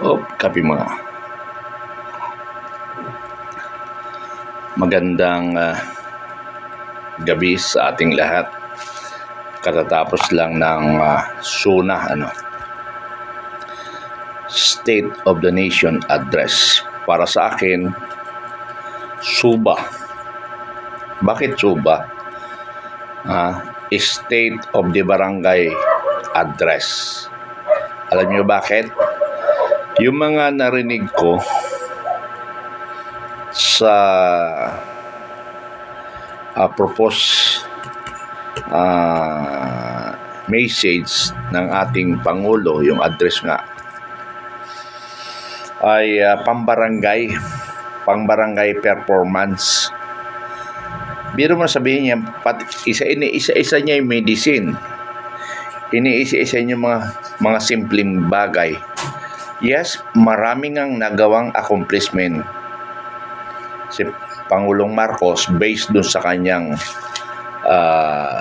Kape mga. Magandang gabi sa ating lahat. Katatapos lang ng SUNA, State of the Nation Address. Para sa akin, SUBA. Bakit SUBA? State of the Barangay Address. Alam niyo bakit? Yung mga narinig ko sa propose message ng ating Pangulo, yung address nga, ay pambarangay performance. Biro mo sabihin niya, isa-isa niya yung medicine. Iniisa-isa niya mga simpleng bagay. Yes, maraming ang nagawang accomplishment si Pangulong Marcos based dun sa kanyang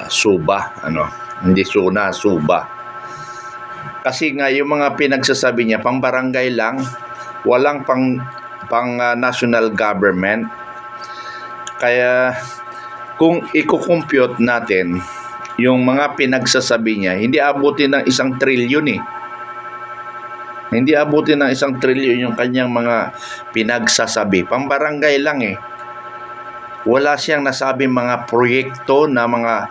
SUBA, hindi SUNA, SUBA. Kasi nga yung mga pinagsasabi niya pang barangay lang, walang pang national government. Kaya kung i-compute natin yung mga pinagsasabi niya, hindi abutin ng 1 trilyon eh. Hindi abutin ng 1 trilyon yung kanyang mga pinagsasabi. Pambarangay lang eh. Wala siyang nasabi mga proyekto na mga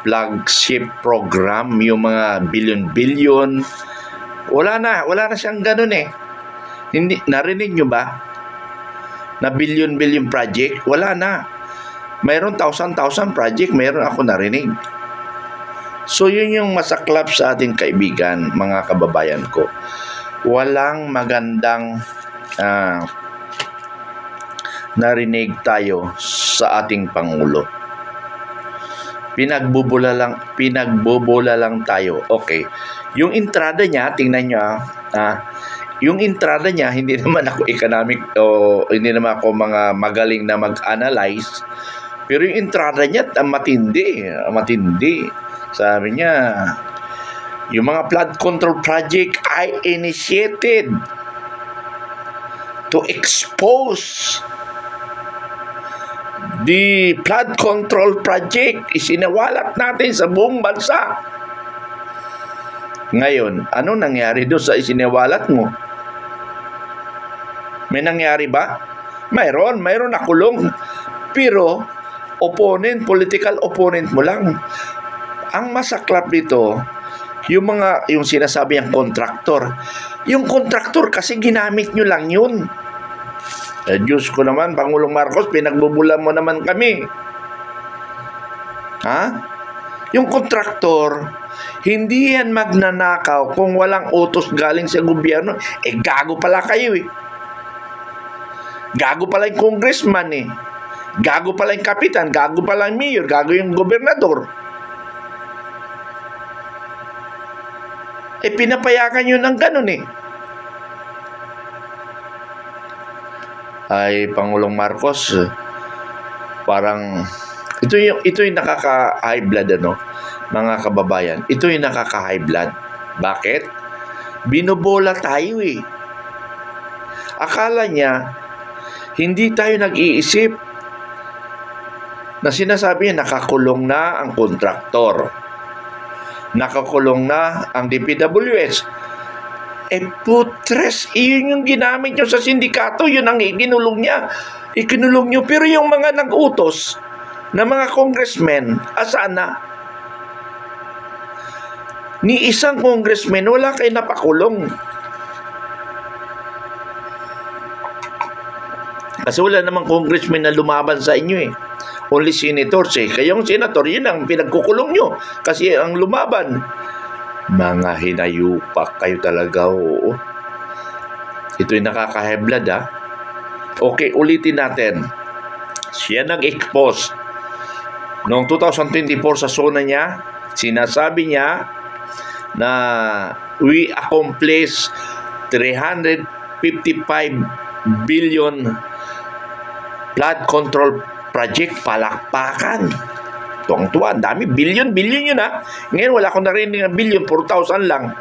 flagship program, yung mga billion-billion. Wala na siyang ganun eh. Hindi, narinig nyo ba? Na billion-billion project? Wala na. Mayroon 1,000 project, mayroon ako narinig. So yun yung masaklap sa ating kaibigan, mga kababayan ko. Walang magandang narinig tayo sa ating Pangulo. Pinagbobola lang tayo. Okay. Yung entrada niya, tingnan niyo yung entrada niya, hindi naman ako economic o hindi naman ako mga magaling na mag-analyze. Pero yung entrada niya, matindi. Sabi niya, yung mga flood control project I initiated to expose the flood control project. Isinawalat natin sa buong bansa. Ngayon, ano nangyari doon sa isinawalat mo? May nangyari ba? Mayroon nakulong. Pero, political opponent mo lang. Ang masaklap dito, yung sinasabi ang kontraktor. Yung kontraktor kasi ginamit nyo lang yun. Diyos ko naman, Pangulong Marcos, pinagbubulan mo naman kami. Yung kontraktor, hindi yan magnanakaw kung walang utos galing sa gobyerno. Gago pala kayo eh. Gago pala yung congressman eh. Gago pala yung kapitan, gago pala yung mayor, gago yung gobernador. Pinapayagan yun ng ganun eh. Ay, Pangulong Marcos, parang ito yung nakaka-high blood, mga kababayan. Ito yung nakaka-high blood. Bakit? Binobola tayo eh. Akala niya, hindi tayo nag-iisip na sinasabi niya, nakakulong na ang kontraktor. Nakakulong na ang DPWH. Putres, iyon yung ginamit nyo sa sindikato, yun ang ikinulong niya. Ikinulong nyo, pero yung mga nag-utos na mga congressmen, asaan na? Ni isang congressman, wala kayo napakulong. Kasi wala namang congressman na lumaban sa inyo eh. Only senators eh. Kayong senator, yun ang pinagkukulong nyo. Kasi ang lumaban. Mga hinayupak kayo talaga, oo. Ito'y nakaka-heblad Okay, ulitin natin. Siya nag-expose. Noong 2024 sa SUNA niya, sinasabi niya na we accomplish 355 billion flood control project. Palakpakan. Tuwang-tuwa, ang dami. Billion yun Ngayon wala akong narinig na billion, 4,000 lang.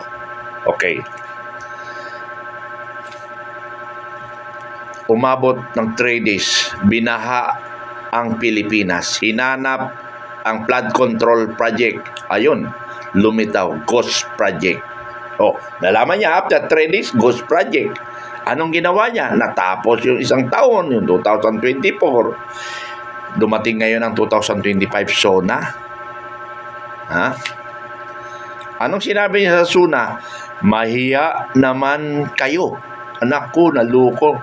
Okay. umabot ng 3 days, binaha ang Pilipinas. Hinanap ang flood control project. Ayun, lumitaw, ghost project. Nalaman niya after 3 days, ghost project. Anong ginawa niya? Natapos yung isang taon, yung 2024. Dumating ngayon ang 2025 SONA. Ha? Anong sinabi niya sa SONA? Mahiya naman kayo. Anak ko, naluko.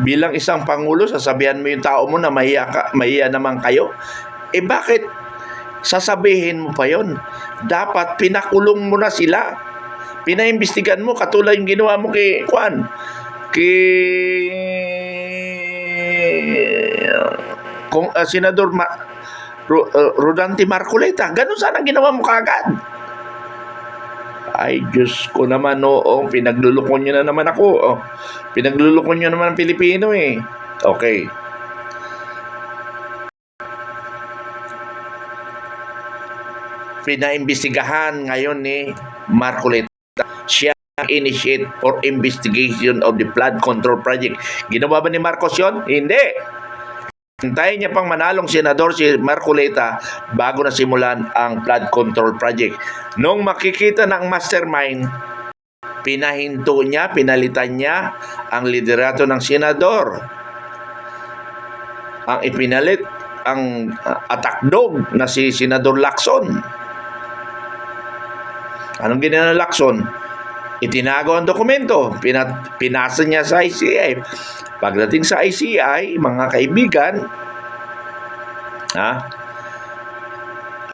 Bilang isang pangulo, sasabihan mo yung tao mo na mahiya naman kayo. Bakit sasabihin mo pa yon? Dapat pinakulong mo na sila. Pinaimbestigan mo, katulad yung ginawa mo kay Senador Rodante Marcoleta. Ganun sana ginawa mo kaagad. Ay, Diyos ko naman, pinaglulukon nyo na naman ako. Pinaglulukon nyo naman ang Pilipino eh. Okay. Pinaimbestigahan ngayon ni Marcoleta. Siya initiate for investigation of the flood control project. Ginawa ba ni Marcos yun? Hindi. Hintayin niya pang manalong senador si Marcoleta bago na simulan ang flood control project. Nung makikita ng mastermind, pinahinto niya, pinalitan niya ang liderato ng senador. Ang ipinalit ang attack dog na si Senador Lacson. Anong ginawa ng Lacson? Itinago ang dokumento. Pinasa niya sa ICI. Pagdating sa ICI, mga kaibigan,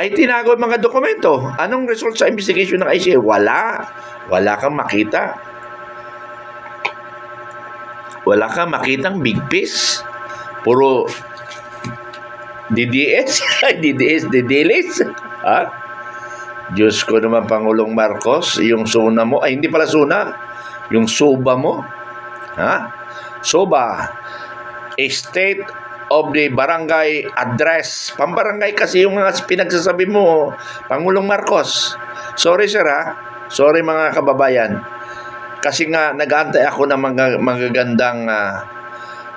ay tinago ang mga dokumento. Anong result sa investigation ng ICI? Wala. Wala kang makita. Wala kang makitang big piece. Puro DDS. DDLS. Diyos ko naman, Pangulong Marcos, yung SONA mo, hindi pala SONA, yung SOBA mo, SOBA, State of the Barangay Address. Pambarangay kasi yung mga pinagsasabi mo, Pangulong Marcos. Sorry sir sorry mga kababayan, kasi nga nag-aantay ako ng magagandang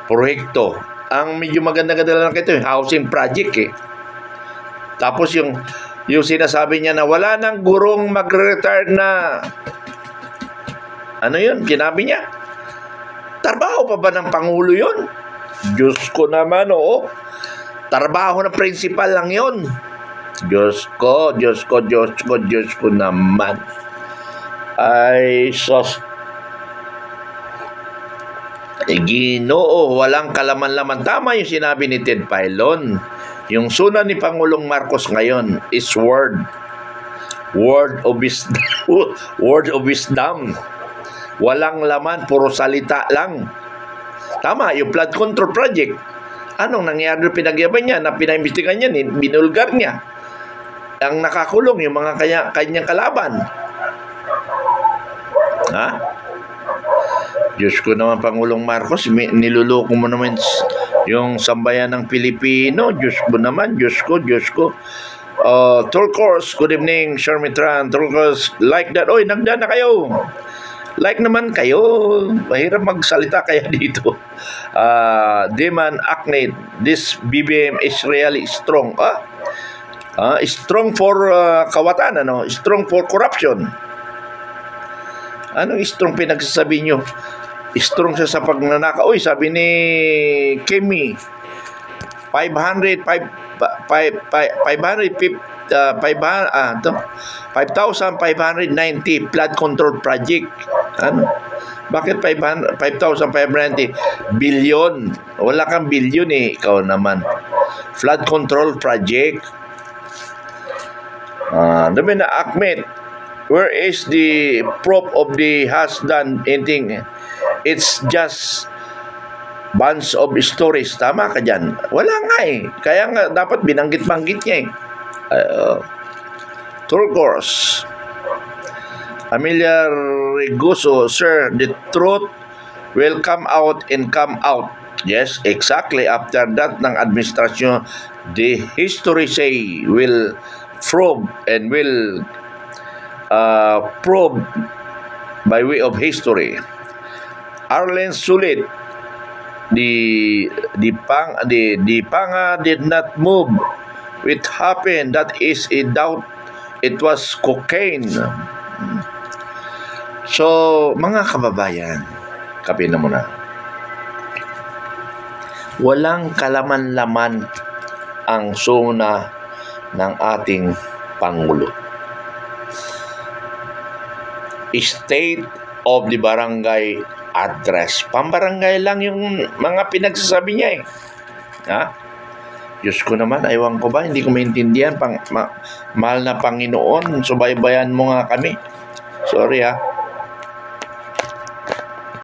proyekto. Ang medyo maganda-ganda lang ito, housing project eh. Tapos yung sinasabi niya na wala nang gurong magre-retire na, ano yun, sinabi niya, trabaho pa ba ng Pangulo yun? Diyos ko naman, trabaho ng principal lang yun. Diyos ko naman. Ay, sos. Ginoo, walang kalaman-laman. Tama yung sinabi ni Ted Filon. Yung SONA ni Pangulong Marcos ngayon is word of wisdom. Walang laman, puro salita lang. Tama, yung flood control project. Anong nangyari doon? Pinagyaban niya, na pinaimbestigan niya, binulgar niya. Ang nakakulong, yung mga kanyang kalaban. Diyos ko naman, Pangulong Marcos, niluloko mo naman yung sambayan ng Pilipino. Diyos ko naman, Diyos ko. Turcos, good evening, Shermitran. Turcos, like that. Oy, nagdaan na kayo. Like naman kayo. Mahirap magsalita kaya dito. Deman Acne, this BBM is really strong. Strong for kawatan, strong for corruption. Anong strong pinagsasabi nyo? Strong siya sa pagnanakaw. Uy, sabi ni Kemi, 5,590 flood control project. Bakit 5,590 billion? Wala kang billion eh. Ikaw naman. Flood control project. Dami na Ahmed. Where is the proof of the has done anything? It's just bunch of stories. Tama ka dyan. Wala nga eh. Kaya nga dapat binanggit-banggit niya eh. Turcos. Amelia Regoso, sir, the truth will come out and come out. Yes, exactly. After that ng administrasyon, the history say will prove and will prove by way of history. Arlen Sulit, the panga did not move. It happened. That is a doubt. It was cocaine. So, mga kababayan, kape na muna. Walang kalaman-laman ang suna ng ating Pangulo. State of the barangay address. Pambarangay lang yung mga pinagsasabi niya eh. Ha? Diyos ko naman, aywan ko ba, hindi ko maintindihan. Mahal na Panginoon, subaybayan mo nga kami. Sorry ha.